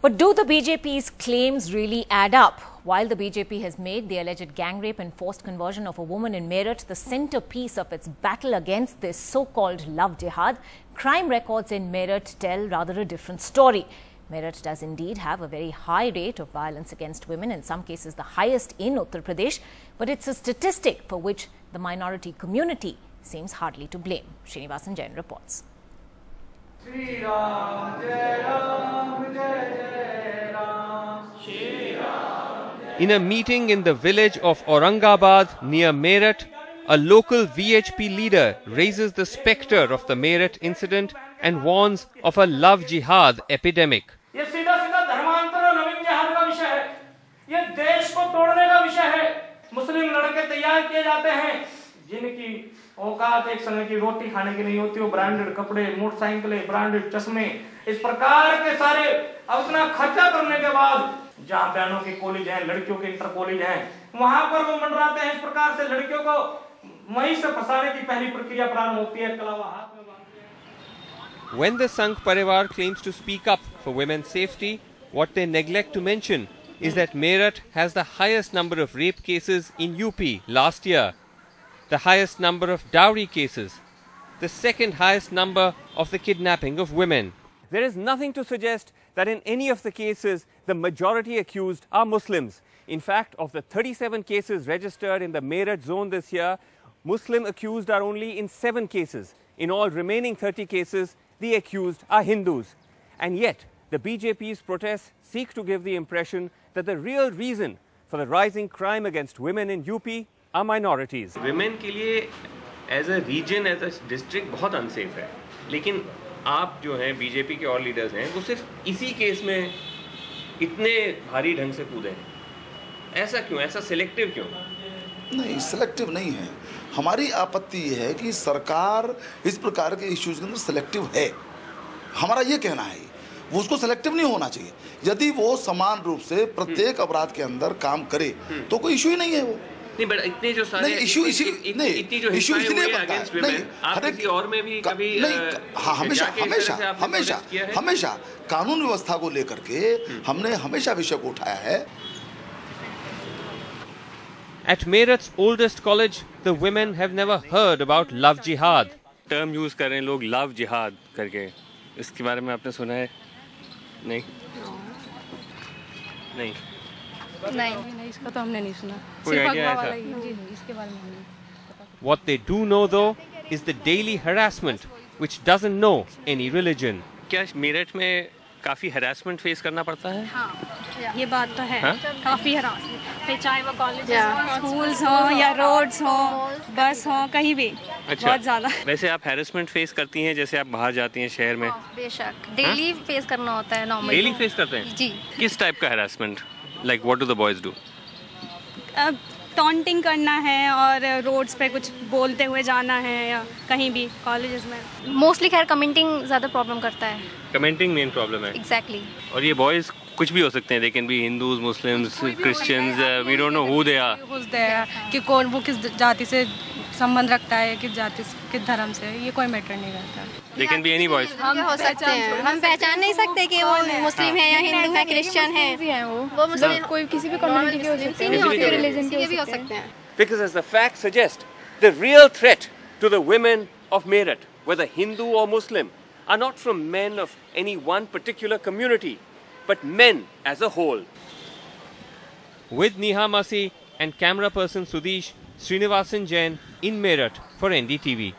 But do the BJP's claims really add up? While the BJP has made the alleged gang rape and forced conversion of a woman in Meerut the centerpiece of its battle against this so-called love jihad, crime records in Meerut tell rather a different story. Meerut does indeed have a very high rate of violence against women, in some cases the highest in Uttar Pradesh, but it's a statistic for which the minority community seems hardly to blame. Srinivasan Jain reports. In a meeting in the village of Aurangabad near Meerut, a local VHP leader raises the spectre of the Meerut incident and warns of a love jihad epidemic. ये सीधा धर्मांतर और love जिहाद का विषय है। ये देश को तोड़ने का विषय है। मुस्लिम लड़के तैयार किए जाते हैं जिनकी औकात एक समय की रोटी खाने की नहीं होती, वो ब्रांडेड कपड़े, मोटरसाइकिलें, ब्रांडेड चश्मे, इस प्रकार के सारे अब इतना खर्चा करने के बाद जहाँ बहनों की कॉलेज है, लड़कियों के इंटर कॉलेज हैं, वहां पर वो मंडराते हैं। इस प्रकार से लड़कियों को मई से फंसाने की पहली प्रक्रिया प्रारंभ होती है। कलावा हाथ में बांधते हैं। When the Sangh Parivar claims to speak up for women's safety, what they neglect to mention is that Meerut has the highest number of rape cases in UP last year, the highest number of dowry cases, the second highest number of the kidnapping of women. There is nothing to suggest that in any of the cases the majority accused are Muslims. In fact, of the 37 cases registered in the Meerut zone this year, Muslim accused are only in 7 cases. In all remaining 30 cases, the accused are Hindus. And yet, the BJP's protests seek to give the impression that the real reason for the rising crime against women in UP are minorities. Women के लिए as a region, as a district बहुत unsafe है. लेकिन आप जो हैं BJP के और लीडर्स हैं वो सिर्फ इसी केस में इतने भारी ढंग से कूदे हैं. ऐसा क्यों? ऐसा सिलेक्टिव क्यों? नहीं, सिलेक्टिव नहीं है. हमारी आपत्ति ये है कि सरकार इस प्रकार के इश्यूज के अंदर सिलेक्टिव है. हमारा ये कहना है वो उसको सिलेक्टिव नहीं होना चाहिए. यदि वो समान रूप से प्रत्येक अपराध के अंदर काम करे तो कोई इशू ही नहीं है. वो नहीं, बट इतने जो सारे इतनी जो इशू इसलिए बनता है नहीं, आप किसी और में भी कभी हाँ, हमेशा कानून व्यवस्था को लेकर के हमने हमेशा विषय को उठाया है. At Meerut's oldest college, the women have never heard about love jihad. Term use कर रहे हैं लोग लव जिहाद करके. इसके बारे में आपने सुना है? नहीं, इसका तो हमने नहीं सुना. कोई आइडिया है ऐसा? इसके बारे में नहीं. What they do know though is the daily harassment which doesn't know any religion. क्या मेरठ में काफी हरासमेंट फेस करना पड़ता है? हाँ, ये बात तो है. काफी हरासमेंट, चाहे वो कॉलेज स्कूल्स हो या रोड्स हो, बस हो, कहीं भी. अच्छा, बहुत ज्यादा. वैसे आप हैरेसमेंट फेस करती हैं जैसे आप बाहर जाती हैं शहर में? बेशक डेली फेस करना होता है. नॉर्मली डेली फेस करते हैं जी. किस टाइप का harassment? Like what do the boys do? Taunting करना है और रोड्स पे कुछ बोलते हुए जाना है या कहीं भी कॉलेजेस में. मोस्टली खैर कमेंटिंग ज़्यादा प्रॉब्लम करता है. कमेंटिंग मेन प्रॉब्लम है. एग्जैक्टली. और ये बॉयज कुछ भी हो सकते हैं. They can be Hindus, Muslims, Christians, we don't know who they are. कि कौन वो किस जाति से संबंध रखता है, किस जाति से, किस धर्म से, ये कोई मैटर नहीं करता. दे कैन बी एनी बॉयज. हम हो सकते हैं, हम पहचान नहीं सकते कि वो मुस्लिम है या हिंदू है, क्रिश्चियन है. वो मुस्लिम कोई किसी भी कम्युनिटी के हो सकते हैं, रिलीजन के भी हो सकते हैं. Because as the facts suggest, the real threat to the women of Meerut, whether Hindu or Muslim, are not from men of any one particular community, but men as a whole. With Neha Masi and camera person Sudesh, Srinivasan Jain in Meerut for NDTV.